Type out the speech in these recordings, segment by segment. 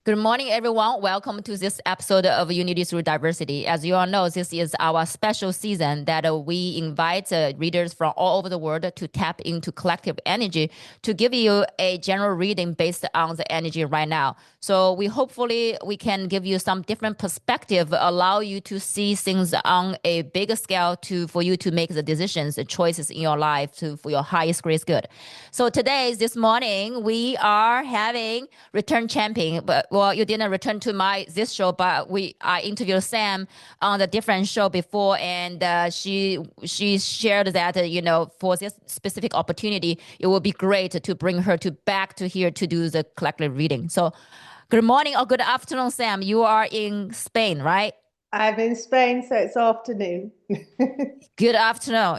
Good morning, everyone. Welcome to this episode of Unity Through Diversity. As you all know, this is our special season that we invite readers from all over the world to tap into collective energy to give you a general reading based on the energy right now. So hopefully we can give you some different perspective, allow you to see things on a bigger scale for you to make the decisions, the choices in your life for your highest greatest good. So this morning, we are having return champion, but well, you didn't return to this show, but I interviewed Sam on the different show before, and she shared that for this specific opportunity, it would be great to bring her back to here to do the collective reading. So, good morning or good afternoon, Sam. You are in Spain, right? I'm in Spain, so it's afternoon. Good afternoon.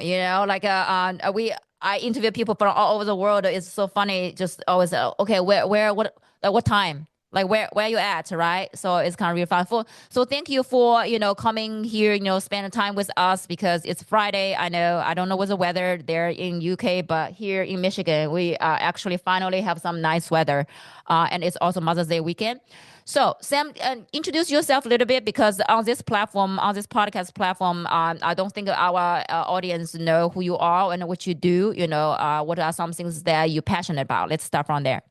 I interview people from all over the world. It's so funny. Just always okay. What time? Like where you at, right? So it's kind of really fun. So thank you for coming here. Spending time with us because it's Friday. I don't know what's the weather there in UK, but here in Michigan, we actually finally have some nice weather, and it's also Mother's Day weekend. So, Sam, introduce yourself a little bit because on this platform, on this podcast platform, I don't think our audience know who you are and what you do. What are some things that you're passionate about? Let's start from there.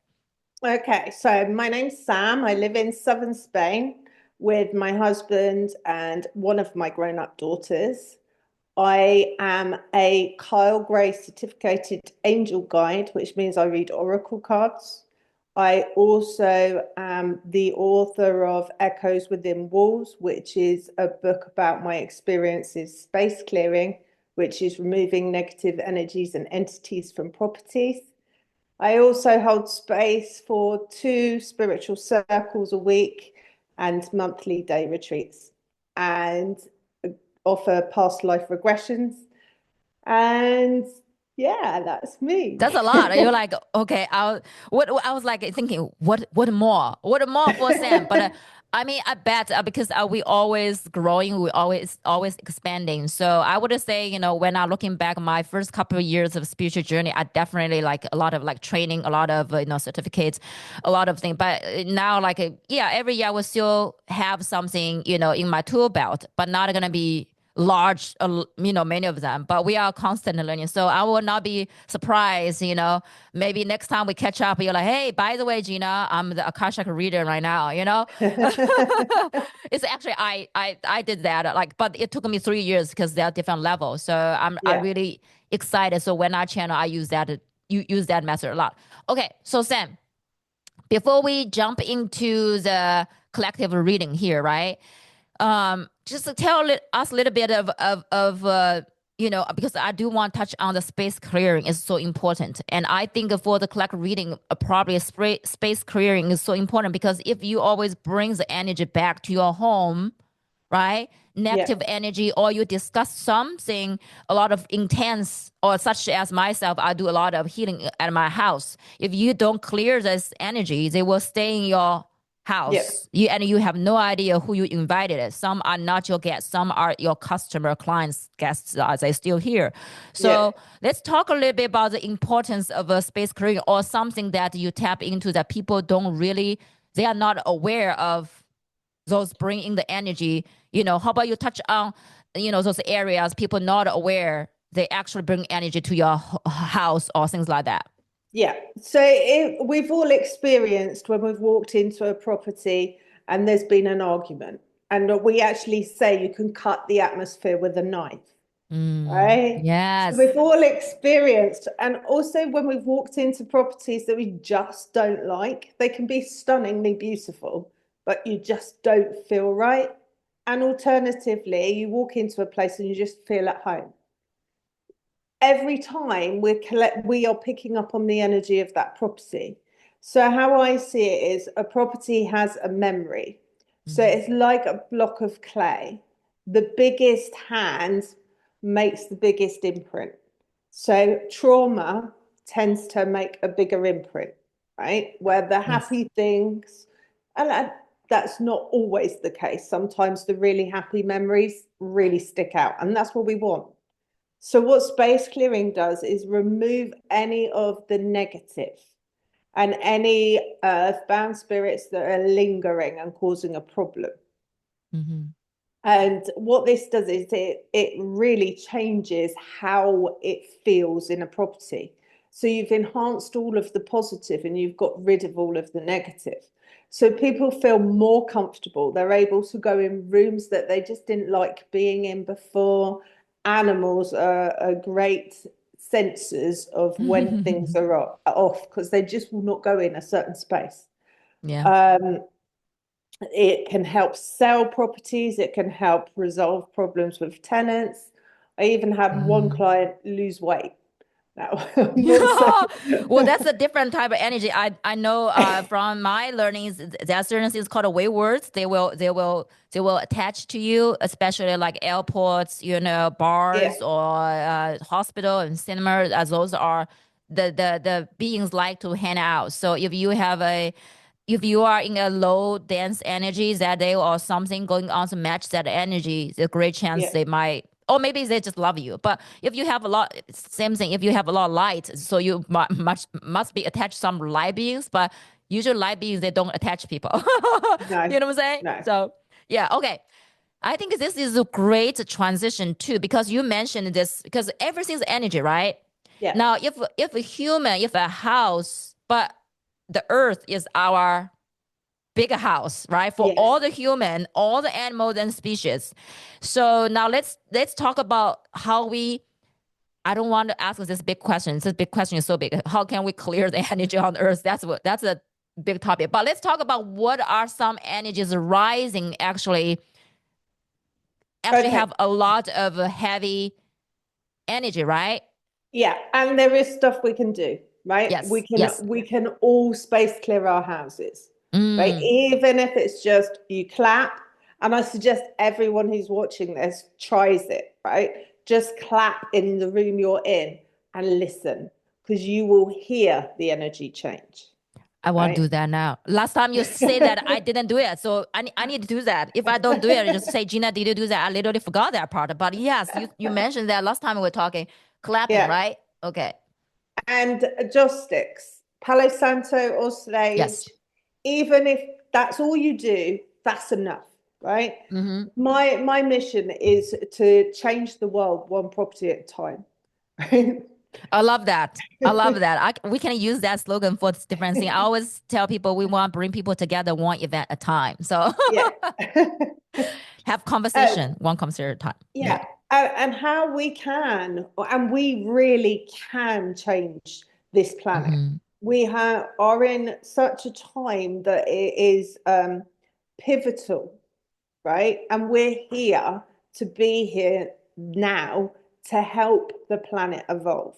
Okay, so my name's Sam. I live in southern Spain with my husband and one of my grown-up daughters. I am a Kyle Gray certificated angel guide, which means I read oracle cards. I also am the author of Echoes Within Walls, which is a book about my experiences space clearing, which is removing negative energies and entities from properties. I also hold space for 2 spiritual circles a week and monthly day retreats and offer past life regressions. And yeah, that's me. That's a lot. You're like, okay, I was like thinking, what more for Sam? But I mean, I bet because we always growing, we always expanding. So I would say, when I'm looking back, my first couple of years of spiritual journey, I definitely like a lot of like training, a lot of certificates, a lot of things. But now, like, yeah, every year I will still have something, in my tool belt, but not gonna be large, many of them, but we are constantly learning. So I will not be surprised, maybe next time we catch up, you're like, hey, by the way, Gina, I'm the Akashic reader right now. It's actually, I did that, like, but it took me 3 years because they're different levels. So I Yeah. really excited. So when I channel, I use that, you use that method a lot. Okay. So Sam, before we jump into the collective reading here, right? Just to tell us a little bit of because I do want to touch on the space clearing is so important, and I think for the collective reading, probably space clearing is so important because if you always bring the energy back to your home, right? Yeah. Negative energy, or you discuss something, a lot of intense, or such as myself, I do a lot of healing at my house. If you don't clear this energy, they will stay in your Yeah. house. You have no idea who you invited. Some are not your guests, some are your customer clients guests. Are they still here? Yeah. So let's talk a little bit about the importance of a space clearing or something that you tap into that people don't really, they are not aware of those bringing the energy. How about you touch on those areas people not aware they actually bring energy to your house or things like that. Yeah. We've all experienced when we've walked into a property and there's been an argument, and we actually say you can cut the atmosphere with a knife, right? So Yes. we've all experienced, and also when we've walked into properties that we just don't like, they can be stunningly beautiful, but you just don't feel right. And alternatively, you walk into a place and you just feel at home. Every time we are picking up on the energy of that property. So how I see it is a property has a memory. So Mhm. it's like a block of clay. The biggest hand makes the biggest imprint. So trauma tends to make a bigger imprint, right? Where the Yes. happy things, and that's not always the case. Sometimes the really happy memories really stick out, and that's what we want. So what space clearing does is remove any of the negative. and any earthbound spirits that are lingering and causing a problem. Hmm. And what this does is it really changes how it feels in a property. So you've enhanced all of the positive and you've got rid of all of the negative. So people feel more comfortable. They're able to go in rooms that they just didn't like being in before. Animals are great sensors of when things are off because they just will not go in a certain space. Yeah. Um, it can help sell properties. It can help resolve problems with tenants. I even had one Mm. client lose weight. Now, I'm not saying. Well, that's a different type of energy. I know from my learnings there are certain things called waywards. They will attach to you, especially like airports, Yeah, bars or hospital and cinema. As those are the beings like to hang out. So if you are in a low dense energy that day or something going on to match that energy, there's a great chance yeah, they might, or maybe they just love you. But if you have a lot, same thing. If you have a lot of light, so you must be attached to some light beings. But usually light beings they don't attach people. no, You know what I'm saying? no, So yeah, okay. I think this is a great transition too because you mentioned this because everything's energy, right? yeah, Now, if a human, if a house, but the earth is our bigger house, right? For yes, all the human, all the animals and species. So now let's talk about how we. I don't want to ask this big question. This big question is so big. How can we clear the energy on Earth? That's a big topic. But let's talk about what are some energies rising actually okay, have a lot of heavy energy, right? yeah. And there is stuff we can do, right? We Yes, can yes. we can all space clear our houses, right? Mm, Even if it's just you clap. And I suggest everyone who's watching this tries it, right? Just clap in the room you're in and listen, because you will hear the energy change, I want to right? do that now. Last time you say that I didn't do it, so I need to do that. If I don't do it, just say, Gina, did you do that? I literally forgot that part. But yes, you mentioned that last time we were talking, clapping, Yeah. right? Okay. And joss sticks, Palo Santo or Yes. sage, even if that's all you do, that's enough, right? Hmm. My mission is to change the world one property at a time, right? I love that. I love that. We can use that slogan for different things. I always tell people we want to bring people together one event at a time. So Yeah. have Uh, conversation, one conversation at a time. Yeah. yeah. And how we can, and we really can change this planet. Hmm. We are in such a time that it is pivotal, right? And we're here to be here now to help the planet evolve.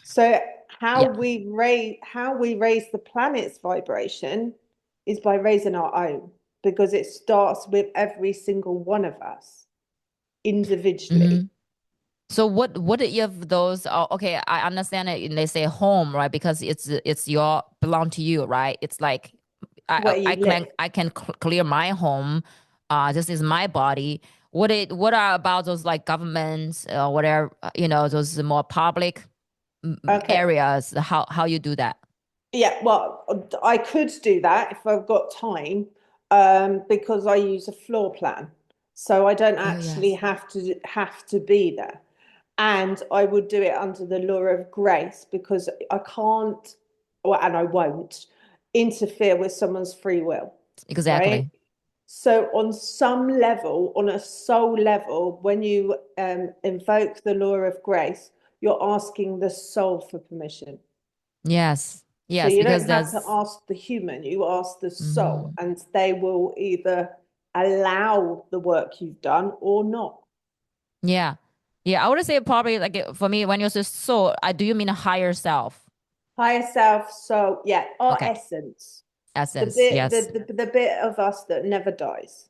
So Yeah. how we raise the planet's vibration is by raising our own, because it starts with every single one of us Hmm. individually. So what if those are okay? I understand it. And they say home, right? Because it's your belong to you, right? It's like Where you live. I can clear my home. This is my body. What are about those like governments whatever those more public Okay. areas? How you do that? Yeah, well, I could do that if I've got time, because I use a floor plan. So I don't Oh actually yes, have to be there. And I would do it under the law of grace because I can't, well, and I won't interfere with someone's free will, right? exactly. So on some level, on a soul level, when you invoke the law of grace, you're asking the soul for permission. Yes, So yes, you because don't have to there's. ask the human, you ask the soul, Mhm. and they will either allow the work you've done or not. Yeah, yeah. I would say probably like for me when you say soul, I do you mean a higher self? Higher self, so yeah, our Okay, essence, the essence. bit, Yes. the bit of us that never dies.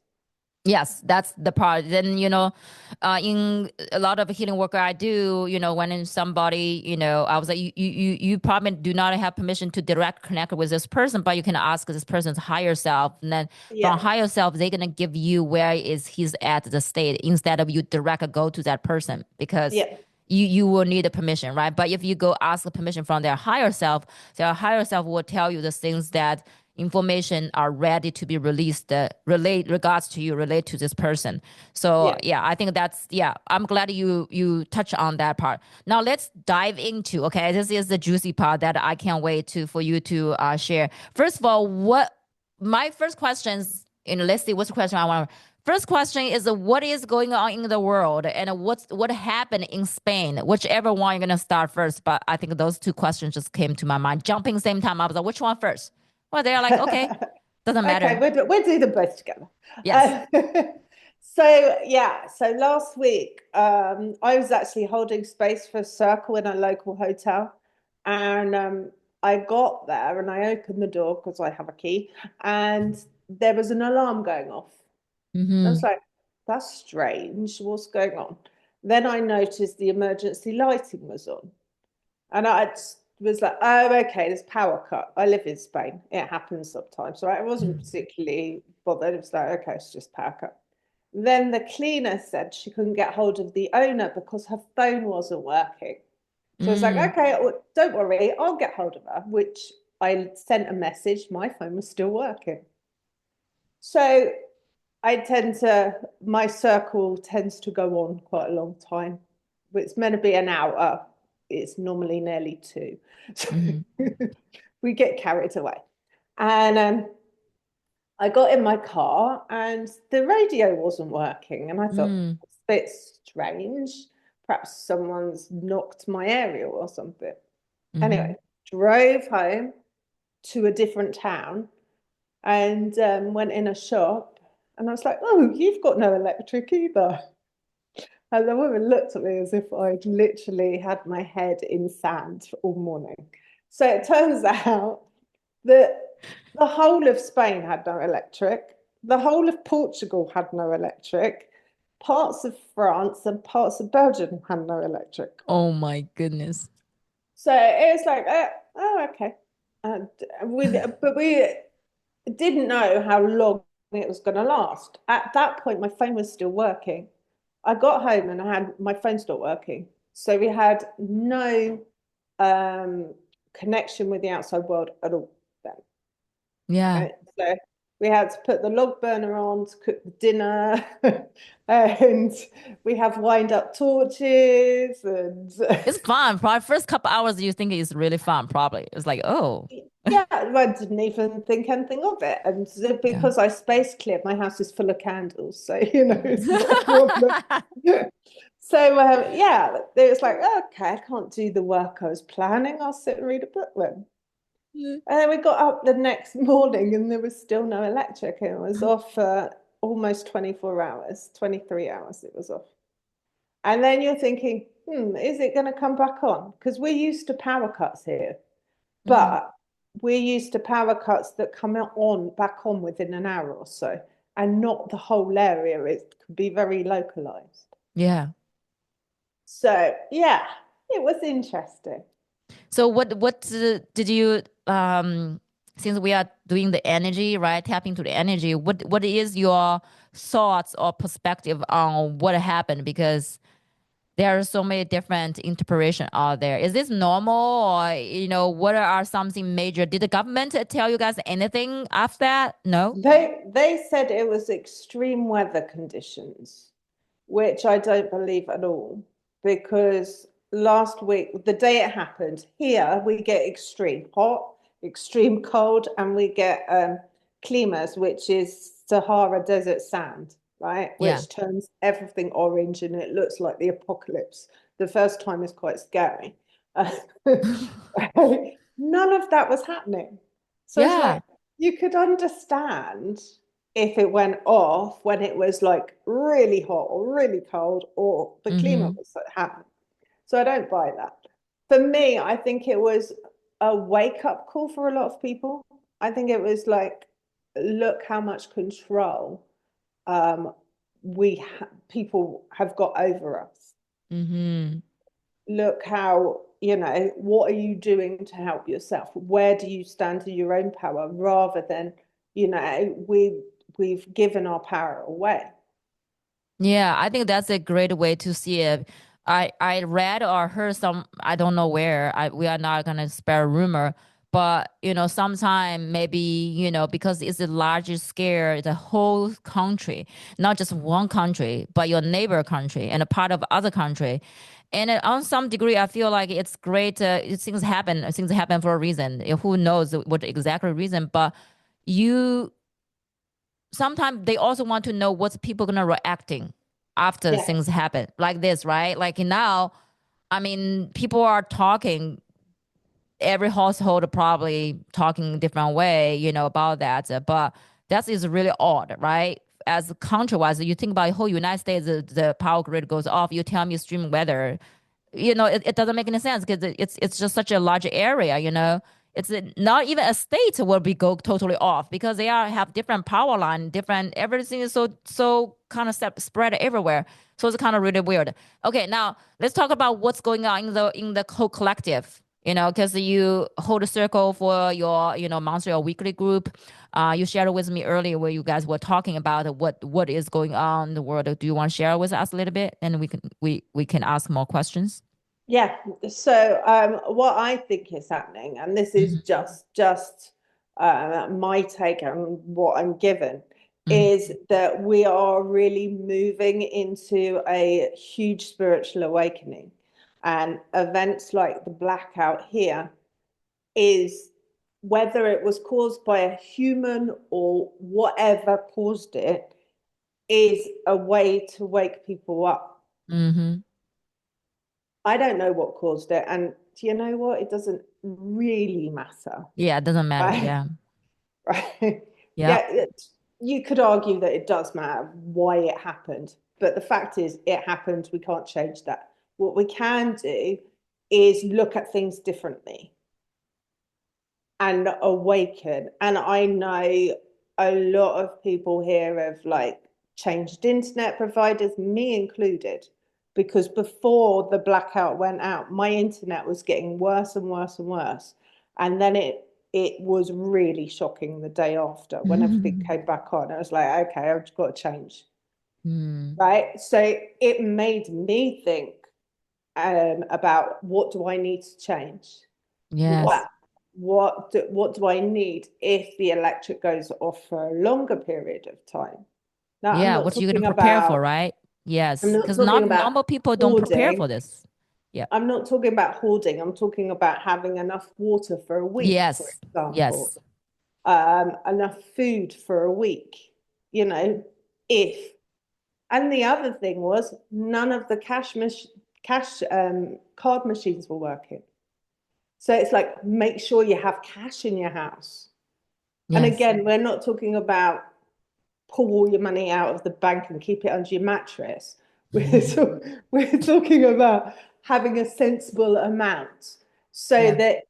Yes, that's the part. Then, in a lot of healing work I do, when somebody, I was like, you probably do not have permission to direct connect with this person, but you can ask this person's higher self. And then from Yeah, higher self, they're going to give you where is he's at the state instead of you direct go to that person because yeah, you will need a permission, right? But if you go ask the permission from their higher self will tell you the things that information are ready to be released, relate regards to you, relate to this person. So Yeah. yeah, I think that's, yeah, I'm glad you touch on that part. Now let's dive into, okay, this is the juicy part that I can't wait to for you to share. First of all, what my first questions, let's see what's the question I want. First question is what is going on in the world and what happened in Spain? Whichever one you're gonna start first, but I think those two questions just came to my mind. Jumping same time, I was like, which one first? Well, they're like, okay, doesn't Okay, matter. we'll do them both together. Yes. Uh, so yeah, so last week I was actually holding space for a circle in a local hotel, and I got there and I opened the door because I have a key, and there was an alarm going off. I was Mm-hmm. like, that's strange. What's going on? Then I noticed the emergency lighting was on. And I was like, oh, okay, there's power cut. I live in Spain. It happens sometimes. So I wasn't particularly bothered. It was like, okay, it's just power cut. Then the cleaner said she couldn't get hold of the owner because her phone wasn't working. So I was like, Mm, okay, well, don't worry, I'll get hold of her, which I sent a message. My phone was still working. So my circle tends to go on quite a long time. It's meant to be an hour. It's normally nearly two. So mm-hmm. we get carried away. And I got in my car and the radio wasn't working. And I thought, Mm, it's a bit strange. Perhaps someone's knocked my aerial or something. mm-hmm. Anyway, drove home to a different town and went in a shop. And I was like, oh, you've got no electric either. And the woman looked at me as if I'd literally had my head in sand all morning. So it turns out that the whole of Spain had no electric, the whole of Portugal had no electric, parts of France and parts of Belgium had no electric. Oh my goodness. So it was like, oh, okay. And but we didn't know how long it was going to last. At that point, my phone was still working. I got home and I had my phone stopped working. So we had no um, connection with the outside world at all then. Yeah. Right? So we had to put the log burner on to cook the dinner, and we have wind up torches and It's fun. Probably first couple hours you think it's really fun, probably. It's like, oh, yeah, I didn't even think anything of it. And yeah. because I space cleared, my house is full of candles. So, it's not a problem. So, yeah, it was like, okay, I can't do the work I was planning. I'll sit and read a book then. And then we got up the next morning and there was still no electric. And it was off for almost 24 hours, 23 hours it was off. And then you're thinking, is it going to come back on? Because we're used to power cuts here. Mm, But we're used to power cuts that come on back on within an hour or so, and not the whole area. It could be very localized. yeah. So yeah, it was interesting. So what did you since we are doing the energy, right? Tapping to the energy, what is your thoughts or perspective on what happened? Because there are so many different interpretation out there. Is this normal or what are something major? Did the government tell you guys anything after that? No? They said it was extreme weather conditions, which I don't believe at all, because last week, the day it happened, here we get extreme hot, extreme cold, and we get climas, which is Sahara desert sand, right? Yeah. Which turns everything orange and it looks like the apocalypse. The first time is quite scary. None of that was happening. So it's Yeah. like you could understand if it went off when it was like really hot or really cold or the climate Mm-hmm. was happening. So I don't buy that. For me, I think it was a wake up call for a lot of people. I think it was like, look how much control um, people have got over us. Mm-hmm. Look how, what are you doing to help yourself? Where do you stand in your own power rather than, we've given our power away. Yeah, I think that's a great way to see it. I read or heard some, I don't know where. We are not gonna spare a rumor, but sometime maybe because it's the largest scare the whole country, not just one country, but your neighbor country and a part of other country. And on some degree, I feel like it's great. Things happen. Things happen for a reason. Who knows what exactly reason? But you sometimes they also want to know what's people gonna reacting after things Yes. happen like this, right? Like now, I mean, people are talking. Every household probably talking different way, about that. But that is really odd, right? As country-wise, you think about the whole United States, the power grid goes off. You tell me extreme weather, it doesn't make any sense because it's just such a large area. It's not even a state will be go totally off because they are have different power line, different everything is so kind of spread everywhere. So it's kind of really weird. Okay, now let's talk about what's going on in the whole collective. Because you hold a circle for your monthly or weekly group. You shared with me earlier where you guys were talking about what is going on in the world. Do you want to share with us a little bit, and we can ask more questions? Yeah. So what I think is happening, and this is Hmm. just my take on what I'm given, Hmm. is that we are really moving into a huge spiritual awakening. And events like the blackout here is whether it was caused by a human or whatever caused it, is a way to wake people up. Hmm. I don't know what caused it. And do you know what? It doesn't really matter. Yeah, it doesn't matter. Right? Yeah. Right. Yeah. Yeah, you could argue that it does matter why it happened. But the fact is, it happened. We can't change that. What we can do is look at things differently and awaken. And I know a lot of people here have like changed internet providers, me included, because before the blackout went out, my internet was getting worse and worse and worse. And then it was really shocking the day after when everything came back on. I was like, okay, I've got to change. Mm. Right. So it made me think about what do I need to change? Yes. What do I need if the electric goes off for a longer period of time? Now, Yeah. What are you gonna prepare for, right? I'm Yes. not Because talking not about normal people don't prepare for hoarding. this. Yeah. I'm not talking about hoarding. I'm talking about having enough water for a week, for Yes. example, Yes. enough food for a week, you know, if. And the other thing was none of the cash card machines were working. So it's like make sure you have cash in your house. And Yes. again, we're not talking about pull all your money out of the bank and keep it under your mattress. We're talking about having a sensible amount so Yeah. that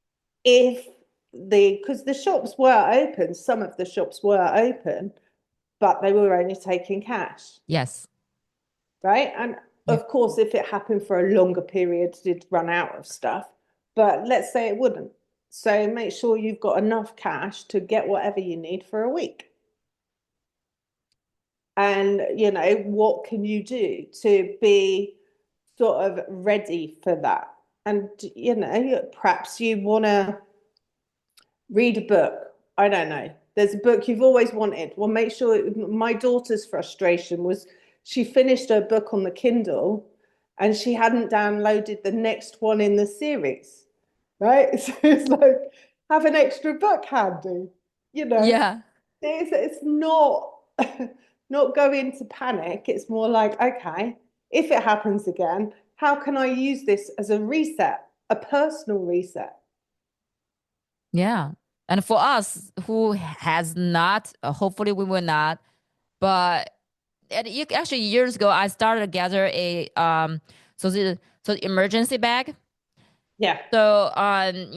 if because the shops were open, some of the shops were open, but they were only taking cash, Yes. right? And Yeah. of course, if it happened for a longer period, did run out of stuff, but let's say it wouldn't. So make sure you've got enough cash to get whatever you need for a week. And, what can you do to be sort of ready for that? And, perhaps you want to read a book. I don't know. There's a book you've always wanted. Well, make sure my daughter's frustration was she finished her book on the Kindle and she hadn't downloaded the next one in the series, right? So it's like have an extra book handy, you know. Yeah. It's not not go into panic. It's more like, okay, if it happens again, how can I use this as a reset, a personal reset? Yeah. And for us who has not, hopefully we will not, but actually years ago I started to gather a so the emergency bag. Yeah. So I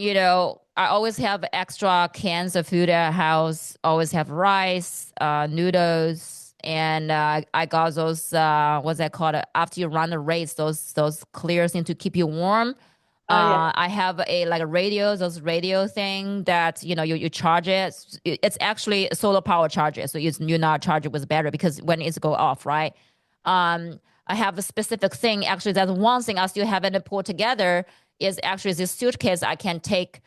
always have extra cans of food at house, always have rice, noodles, and I got those what's that called? After you run the race, those clear things to keep you warm. Oh yeah. I have a like a radio, those radio thing that you charge it. It's actually a solar power charger, so you're not charging with battery because when it's go off, right? Um, I have a specific thing. Actually, that's one thing I still haven't put together is actually this suitcase I can take,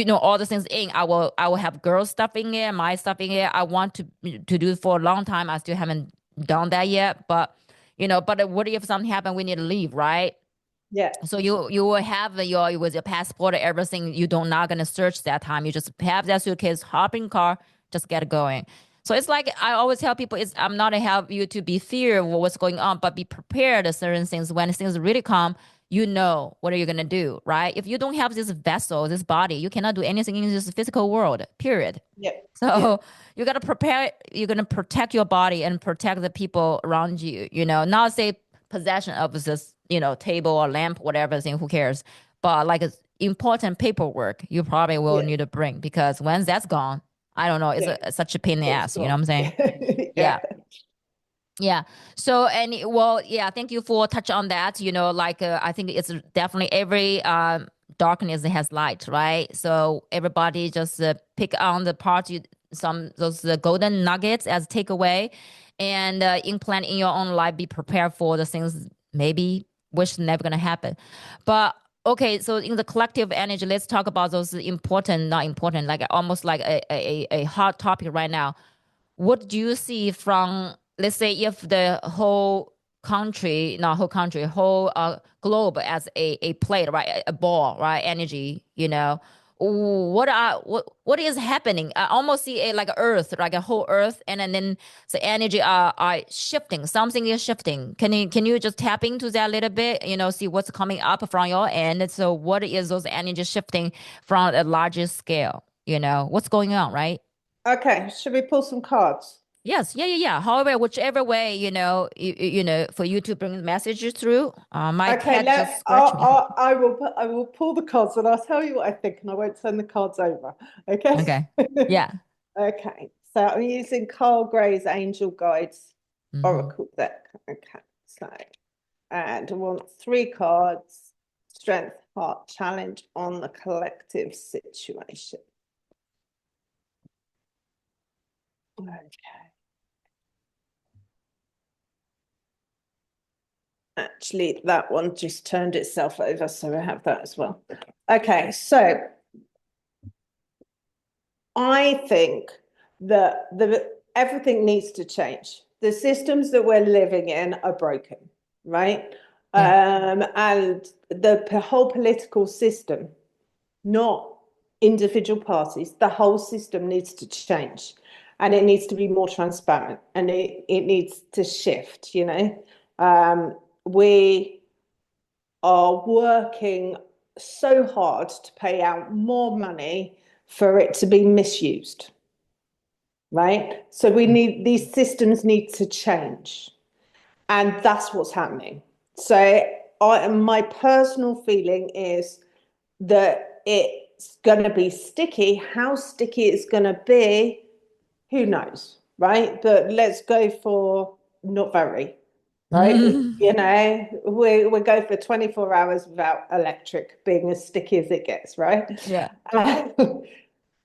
all the things in. I will have girl stuff in it, my stuff in it. I want to do it for a long time. I still haven't done that yet. But what if something happen? We need to leave, right? Yeah, So you will have your with your passport, everything. You don't not gonna search that time. You just have that suitcase, hop in car, just get going. So it's like I always tell people, it's I'm not to help you to be fear of what's going on, but be prepared of certain things. When things really come, you know what are you gonna do, right? If you don't have this vessel, this body, you cannot do anything in this physical world. Period. yeah, yeah, So you gotta prepare. You're gonna protect your body and protect the people around you. Not say possession of this, table or lamp, whatever thing. Who cares? But like it's important paperwork, you probably will yeah, need to bring because once that's gone, I don't know. It's yeah. such a pain in the It's ass. You know gone. what I'm saying? Yeah. Yeah. Yeah. So, well, yeah, thank you for touch on that. I think it's definitely every darkness has light, right? So everybody just pick on the part some those golden nuggets as takeaway, and implant in your own life. Be prepared for the things maybe wish never gonna happen, but. Okay, so in the collective energy, let's talk about those important, not important, like almost like a hot topic right now. What do you see from, let's say, if the whole country, not whole country, whole globe as a plate, right, a ball, right, energy, what is happening? I almost see a like Earth, like a whole Earth, and then the energy are shifting. Something is shifting. Can you just tap into that a little bit? See what's coming up from your end. So what is those energy shifting from a larger scale? What's going on, right? Okay, should we pull some cards? Yes, yeah, yeah, yeah. However, whichever way, for you to bring the message through. My Okay, cat just scratched me. I will pull the cards and I'll tell you what I think, and I won't turn the cards over. Okay. Okay. Yeah. Okay, so I'm using Carl Gray's Angel Guides Hmm. Oracle deck. Okay, so and I want three cards: Strength, Heart, Challenge on the collective situation. Okay. Actually, that one just turned itself over, so I have that as well. Okay, so I think that everything needs to change. The systems that we're living in are broken, right? Yeah. And the whole political system, not individual parties, the whole system needs to change, and it needs to be more transparent, and it needs to shift. We are working so hard to pay out more money for it to be misused, right? So these systems need to change, and that's what's happening. So my personal feeling is that it's going to be sticky. How sticky it's going to be, who knows, right? But let's go for not very, right? We go for 24 hours without electric being as sticky as it gets, right? Yeah.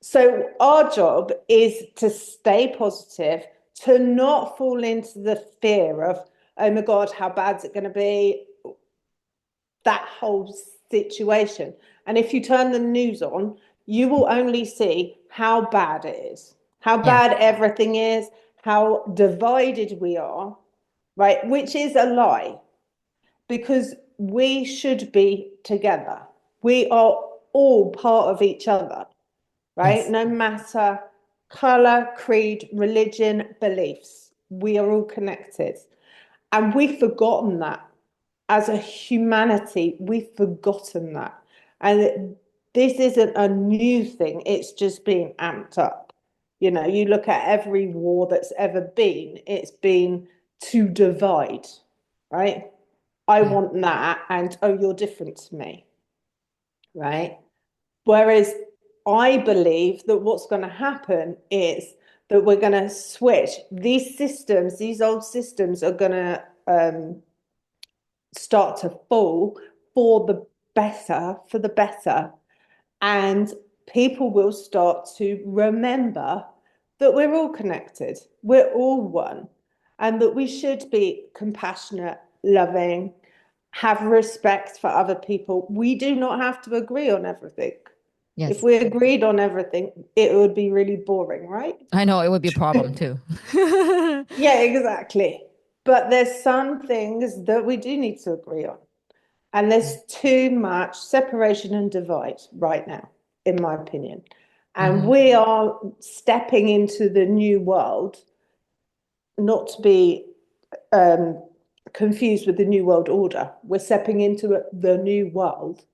So our job is to stay positive, to not fall into the fear of, oh my God, how bad is it going to be? That whole situation. And if you turn the news on, you will only see how bad it is, how Yeah. bad everything is, how divided we are, right? Which is a lie because we should be together. We are all part of each other, right? Yes. No matter color, creed, religion, beliefs, we are all connected. And we've forgotten that as a humanity, we've forgotten that. And this isn't a new thing, it's just being amped up. You look at every war that's ever been, it's been to divide, right? I Yeah. want that, and oh, you're different to me, right? Whereas I believe that what's going to happen is that we're going to switch these systems, these old systems are going to start to fall for the better. And people will start to remember that we're all connected, we're all one, and that we should be compassionate, loving, have respect for other people. We do not have to agree on everything. If Yes. we agreed on everything, it would be really boring, right? I know it would be a problem too. Yeah, exactly. But there's some things that we do need to agree on. And there's too much separation and divide right now, in my opinion. And Hmm. we are stepping into the new world, not to be um, confused with the New World Order. We're stepping into the new world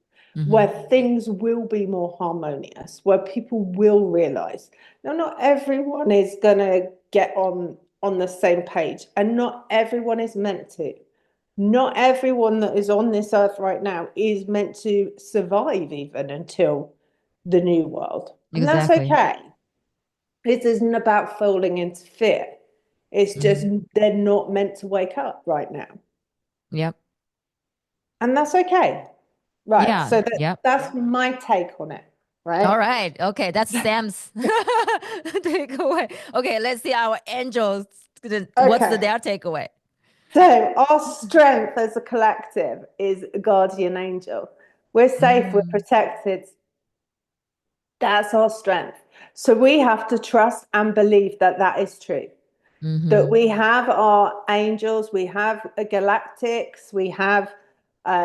where Hmm. things will be more harmonious, where people will realize. Now, not everyone is going to get on the same page, and not everyone is meant to. Not everyone that is on this earth right now is meant to survive even until the new world. And that's Exactly. okay. It isn't about falling into fear. It's just Hmm. they're not meant to wake up right now. Yep. And that's okay. Right. Yeah. So Yep. that's my take on it. All Right. right. Okay. That's Sam's takeaway. Okay. Let's see our angels. What's Okay. their takeaway? So our strength as a collective is a guardian angel. We're safe, we're Mm-hmm. protected. That's our strength. So we have to trust and believe that that is true. That Mm-hmm. we have our angels, we have a galactics, we have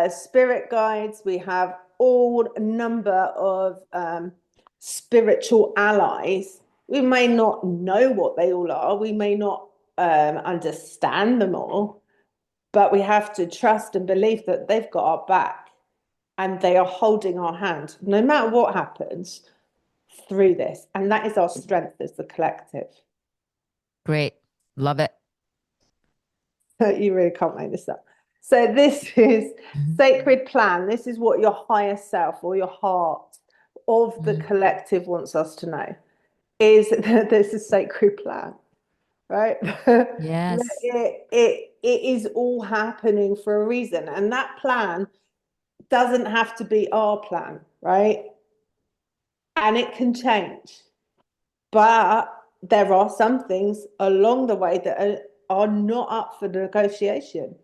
spirit guides, we have all a number of spiritual allies. We may not know what they all are, we may not understand them all, but we have to trust and believe that they've got our back and they are holding our hand no matter what happens through this. And that is our strength as the collective. Great. Love it. You really can't make this up. So this is Mhm. sacred plan. This is what your higher self or your heart of the Mhm. collective wants us to know is that there's a sacred plan, right? Yes. It is all happening for a reason. And that plan doesn't have to be our plan, right? And it can change. But there are some things along the way that are not up for negotiation.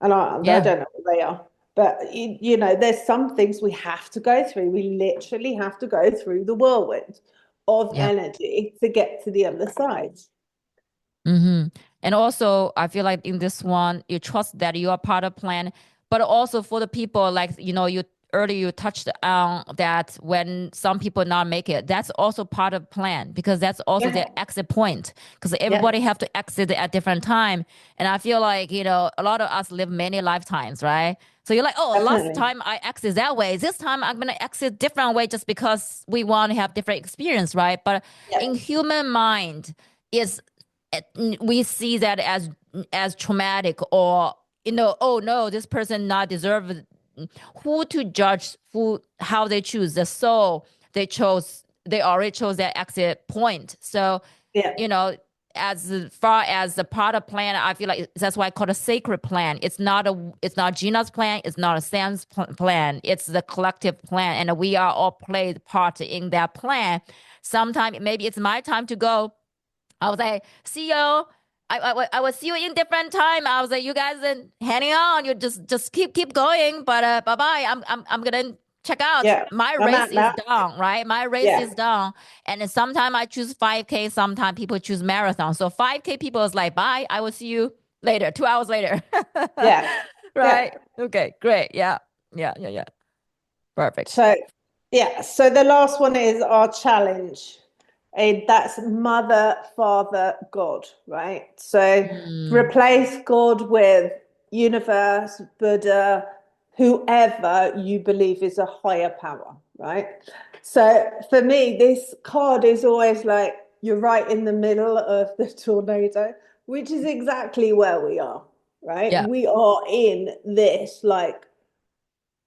And I Yeah. don't know what they are. But, you know, there's some things we have to go through. We literally have to go through the whirlwind of Yep. energy to get to the other side. Hmm. And also, I feel like in this one, you trust that you are part of plan, but also for the people, like, you earlier you touched on that when some people not make it, that's also part of plan because that's also Yeah, the exit point because yeah, everybody have to exit at different time. And I feel like, a lot of us live many lifetimes, right? So you're like, oh, last definitely. time I exit that way. This time I'm gonna exit different way just because we want to have different experience, right? But Yeah, in human mind, is we see that as traumatic or oh no, this person not deserve. Who to judge who how they choose the soul they already chose their exit point. So yeah, you know as far as the product plan, I feel like that's why I call it a sacred plan. It's not Gina's plan, it's not a Sam's plan, it's the collective plan, and we are all played part in that plan. Sometime maybe it's my time to go. I was like, see you. I will see you in different time. I was like, you guys hanging on. You just keep going. But bye bye. I'm gonna check out. yeah. My I'm race at is that. done, right? My race Yeah, is done. And sometimes I choose 5K. Sometimes people choose marathon. So 5K people is like, bye. I will see you later. 2 hours later. yeah, yeah. Right. Okay. Great. Yeah. Yeah. Yeah. Yeah. Perfect. So, yeah, so the last one is our challenge. That's Mother, Father, God, right? So Mm, replace God with universe, Buddha, whoever you believe is a higher power, right? So for me, this card is always like you're right in the middle of the tornado, which is exactly where we are, right? yeah. We are in this like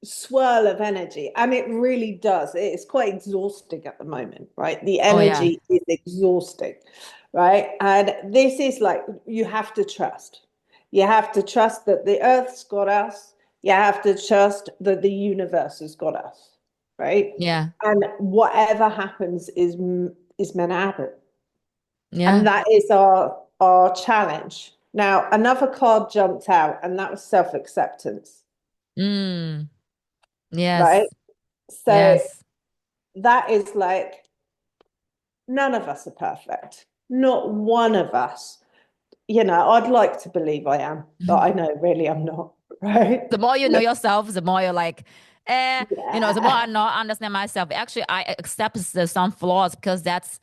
swirl of energy, and it really does. It's quite exhausting at the moment, right? The Oh yeah. energy is exhausting, right? And this is like you have to trust. You have to trust that the earth's got us. You have to trust that the universe has got us, right? Yeah. And whatever happens is meant to happen. And Yeah. that is our challenge Now, another card jumped out, and that was self-acceptance, Mm, right? yes. So Yes. that is like none of us are perfect. Not one of us. I'd like to believe I am, but I know really I'm not, right? The more you know yourself, the more you're like, the more I Yeah. know, understand myself. Actually, I accept there's some flaws because that's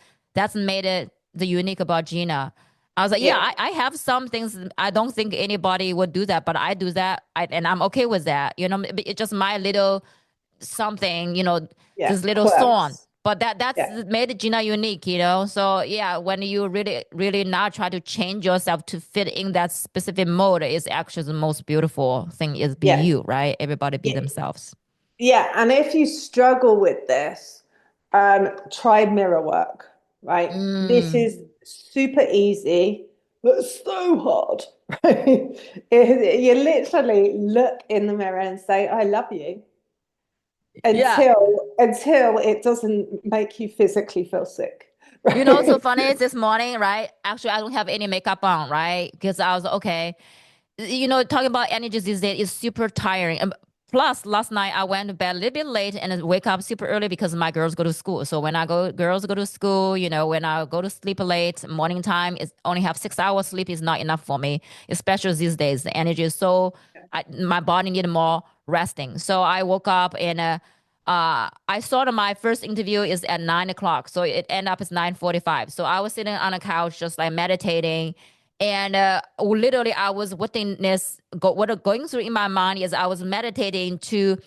made it the unique about Gina. I was like, yeah, Yeah. I have some things I don't think anybody would do that, but I do that, and I'm okay with that. It's just my little something, Yeah. this little thorn. Quirks. But that's Yeah. made Gina unique. So yeah, when you really, really not try to change yourself to fit in that specific mode, is actually the most beautiful thing is be Yeah. you, right? Everybody be Yeah. themselves. Yeah. And if you struggle with this, try mirror work, right? This Mm. is super easy, but so hard. Right? You literally look in the mirror and say, I love you Yeah. until it doesn't make you physically feel sick. So Right? funny is this morning, right? Actually, I don't have any makeup on, right? Because I was okay. Talking about energy these days is super tiring. And plus, last night I went to bed a little bit late and then wake up super early because my girls go to school. So when girls go to school, when I go to sleep late, morning time is only have 6 hours sleep is not enough for me, especially these days. The energy is so, my body need more resting. So I woke up and I saw that my first interview is at 9 o'clock, so it ended up as 9:45. So I was sitting on a couch just like meditating, and literally, I was witness what going through in my mind is I was meditating to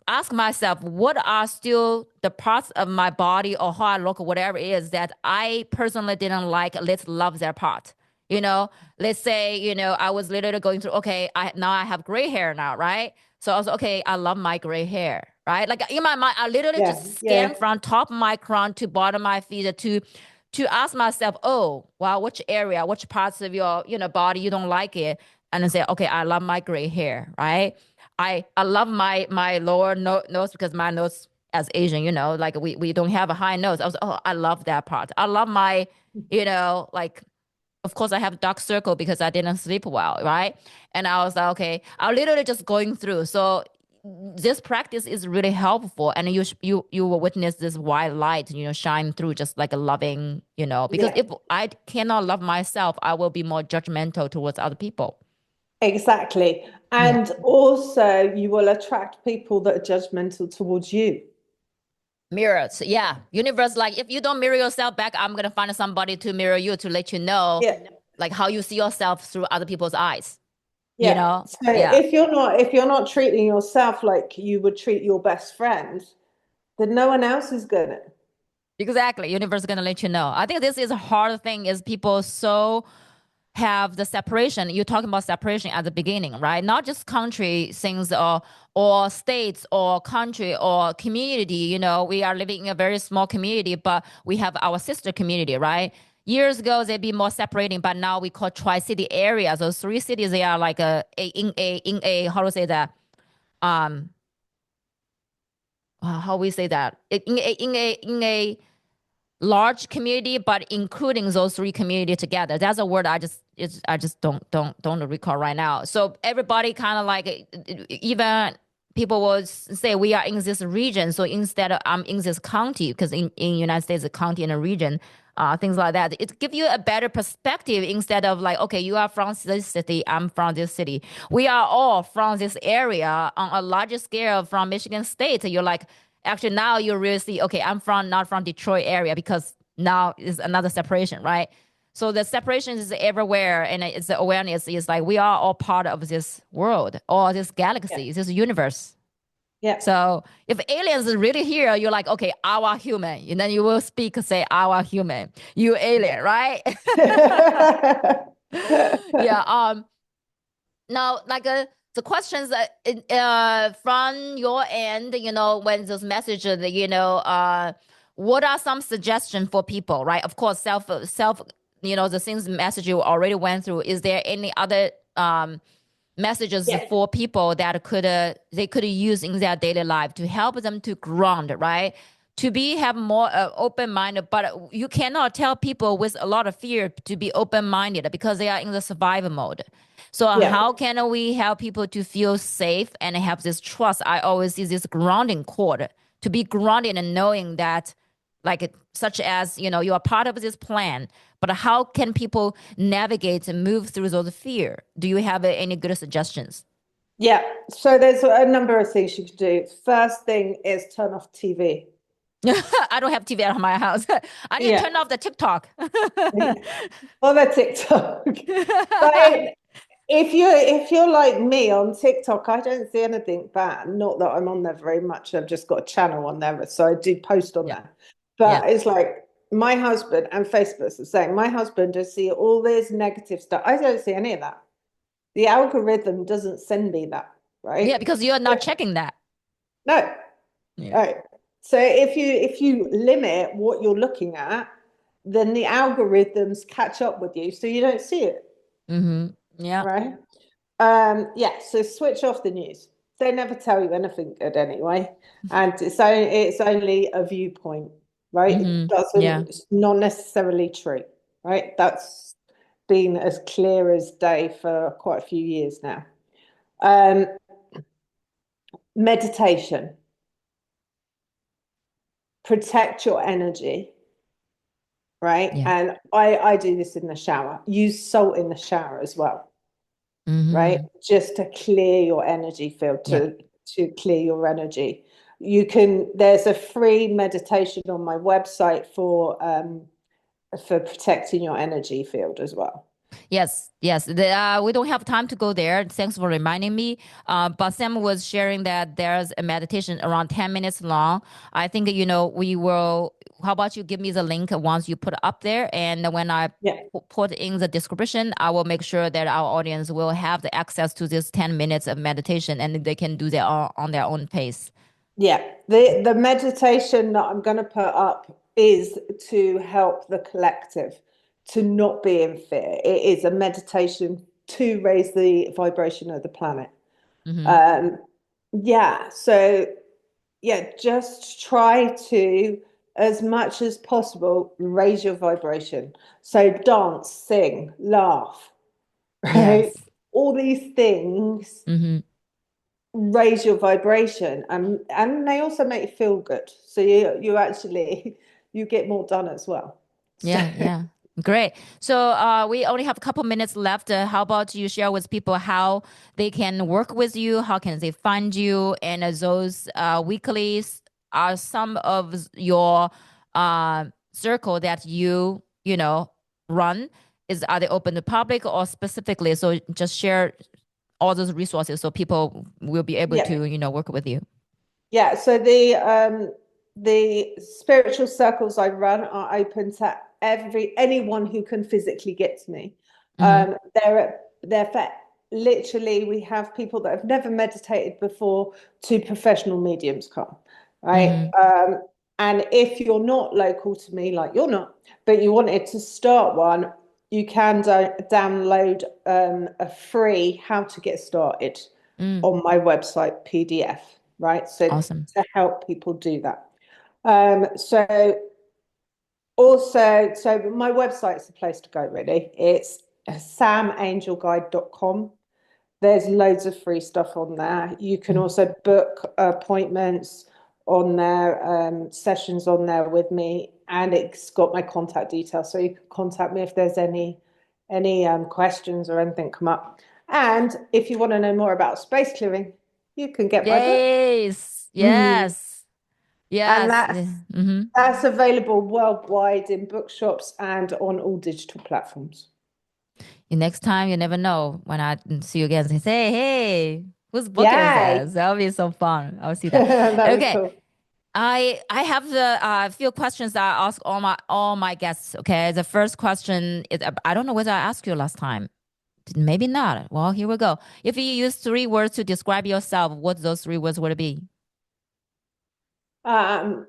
ask myself what are still the parts of my body or how I look or whatever it is that I personally didn't like. Let's love their part. You know, let's say I was literally going through. Okay, I have gray hair now, right? So I was okay. I love my gray hair, right? Like in my mind, I literally Yeah. just scanned Yeah. from top of my crown to bottom of my feet to ask myself, oh, wow, which area, which parts of your body you don't like it, and then say, okay, I love my gray hair, right? I love my lower nose because my nose as Asian, like we don't have a high nose. I love that part. I love my, like of course I have dark circle because I didn't sleep well, right? And I was like, okay, I'm literally just going through. So this practice is really helpful, and you will witness this white light, shine through, just like a loving, because Yeah. if I cannot love myself, I will be more judgmental towards other people. Exactly. Yeah. And also, you will attract people that are judgmental towards you. Mirrors, yeah. Universe, like if you don't mirror yourself back, I'm gonna find somebody to mirror you to let you know, Yeah. like how you see yourself through other people's eyes. You Yeah. know? So Yeah, if you're not treating yourself like you would treat your best friend, then no one else is gonna. exactly. Universe is gonna let you know. I think this is a hard thing. Is people so have the separation. You're talking about separation at the beginning, right? Not just country things or states or country or community. We are living in a very small community, but we have our sister community, right? Years ago, they'd be more separating, but now we call tri-city areas. Those three cities, they are like in a how to say that? Um, how we say that? In a large community, but including those three community together. That's a word I just don't recall right now. So everybody kind of like even people will say we are in this region. So instead of I'm in this county, because in United States, a county and a region, things like that. It gives you a better perspective instead of like, okay, you are from this city, I'm from this city. We are all from this area on a larger scale from Michigan State. You're like, actually now you really see, okay, I'm from not from Detroit area because now is another separation, right? So the separation is everywhere, and it's the awareness is like we are all part of this world or this Yeah. galaxy, this universe. Yeah. So if aliens are really here, you're like, okay, our human, and then you will speak, say our human, you alien, right? Yeah. Yeah. Now, like the questions from your end, when those messages, what are some suggestions for people, right? Of course, self, the things message you already went through. Is there any other messages Yeah. for people that they could use in their daily life to help them to ground, right? to be have more open minded, but you cannot tell people with a lot of fear to be open minded because they are in the survival mode. So Yeah. how can we help people to feel safe and have this trust? I always see this grounding cord to be grounded and knowing that, like, such as, you are part of this plan, but how can people navigate and move through those fear? Do you have any good suggestions? Yeah. So there's a number of things you can do. First thing is turn off TV. I don't have TV at my house. I need to Yeah. turn off the TikTok. Or the TikTok. But if you're like me on TikTok, I don't see anything bad. Not that I'm on there very much. I've just got a channel on there, so I do post on Yeah. there. Yeah. But it's like my husband and Facebook's the same. My husband does see all this negative stuff. I don't see any of that. The algorithm doesn't send me that, Yeah, right? because you're not checking that. No. Yeah. Right. So if you limit what you're looking at, then the algorithms catch up with you, so you don't see it, Mm-hmm. Yeah. right? Yeah, so switch off the news. They never tell you anything good anyway. And it's only a viewpoint, right? It Mm-hmm. Yeah. doesn't, it's not necessarily true, right? That's been as clear as day for quite a few years now. Um, Meditation, protect your energy, right? Yeah. And I do this in the shower. Use salt in the shower as well, right? Mm-hmm. Just to clear your energy field, Yeah. to clear your energy. There's a free meditation on my website for protecting your energy field as well. Yes, yes. We don't have time to go there. Thanks for reminding me. But Sam was sharing that there's a meditation around 10 minutes long. I think, we will. How about you give me the link once you put it up there? And when I Yeah. put in the description, I will make sure that our audience will have the access to this 10 minutes of meditation and they can do that on their own pace. Yeah, the meditation that I'm going to put up is to help the collective to not be in fear. It is a meditation to raise the vibration of the planet. Mm-hmm. Um, yeah, so yeah, just try to, as much as possible, raise your vibration. So dance, sing, laugh, right? Yes. All these things Mm-hmm. raise your vibration, and they also make you feel good, so you actually you get more done as well, so Yeah, yeah. Great. So we only have a couple minutes left. How about you share with people how they can work with you? How can they find you? And those weeklies are some of your circle that run. Are they open to public or specifically? So just share all those resources so people will be able yeah. to work with you. Yeah, so the spiritual circles I run are open to anyone who can physically get to me. Mm-hmm. They're for literally, we have people that have never meditated before to professional mediums come, right? Mm-hmm. And if you're not local to me, like you're not, but you wanted to start one, you can download a free how to get started Mm, on my website PDF, right? So awesome. to help people do that. So also, so my website's the place to go, really. It's samangelguide.com. There's loads of free stuff on there. You can Mm. also book appointments on there, sessions on there with me, and it's got my contact details, so you can contact me if there's any questions or anything come up. And if you want to know more about space clearing, you can get my book. Yes. Mhm. Yes. And Yes. Mm-hmm. that's available worldwide in bookshops and on all digital platforms. Next time, you never know when I see you again. Say, hey, whose book is Yay! this? That'll be so fun. I'll see that. That'd be Okay. cool. I have the few questions that I ask all my guests. Okay. The first question is I don't know whether I asked you last time. Maybe not. Well, here we go. If you use three words to describe yourself, what those three words would it be? Um,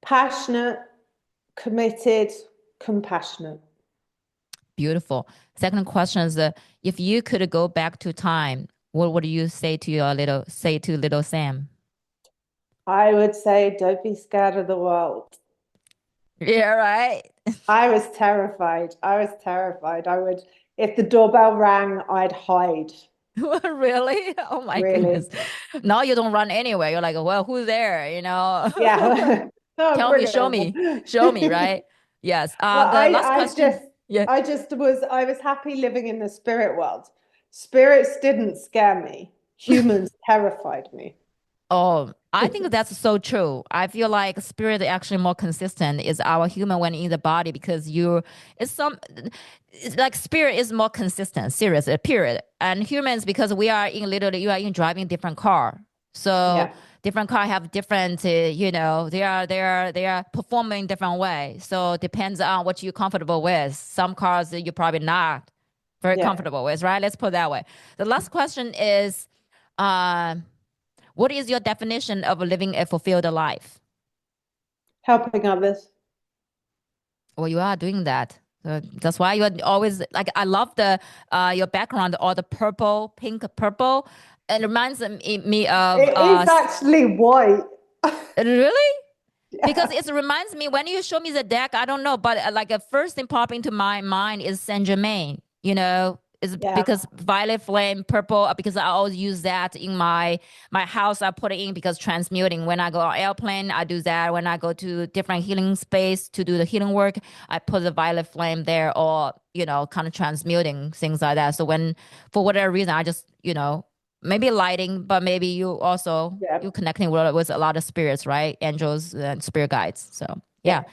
Passionate, committed, compassionate. Beautiful. Second question is, if you could go back to time, what would you say to little Sam? I would say don't be scared of the world. Yeah, right. I was terrified. I was terrified. I would, if the doorbell rang, I'd hide. Really? Oh my goodness. Really. Now you don't run anywhere. You're like, well, who's there? Yeah. Oh, Tell me, brilliant. show me, right? Yes. Well, The last question. Yeah. I was happy living in the spirit world. Spirits didn't scare me. Humans terrified me. Oh, I think that's so true. I feel like spirit actually more consistent is our human when in the body because it's some, it's like spirit is more consistent, serious, period. And humans, because we are in literally, you are in driving different car. So Yeah. different car have different, they are performing different way. So depends on what you're comfortable with. Some cars you're probably not very Yeah. comfortable with, right? Let's put it that way. The last question is, um, what is your definition of living a fulfilled life? Helping others. Well, you are doing that. So that's why you're always like I love the your background, all the purple, pink, purple. It reminds me of It is actually white. really because Yeah. it reminds me when you show me the deck. I don't know, but like a first thing popping to my mind is Saint Germain. Is Yeah. because violet flame, purple. Because I always use that in my house. I put it in because transmuting. When I go on airplane, I do that. When I go to different healing space to do the healing work, I put the violet flame there, or kind of transmuting things like that. So when for whatever reason, I just maybe lighting, but maybe Yeah. you connecting with a lot of spirits, right? Angels and spirit guides. So yeah. Yeah.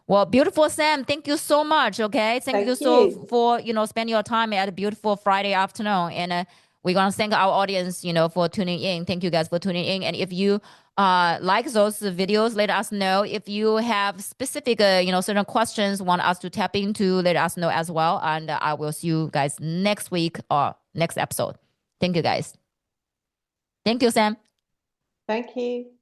Well, beautiful Sam, thank you so much. Okay, thank you Thank so you. for spending your time at a beautiful Friday afternoon, and we're gonna thank our audience, for tuning in. Thank you guys for tuning in, and if you like those videos, let us know. If you have specific, certain questions want us to tap into, let us know as well, and I will see you guys next week or next episode. Thank you guys. Thank you, Sam. Thank you.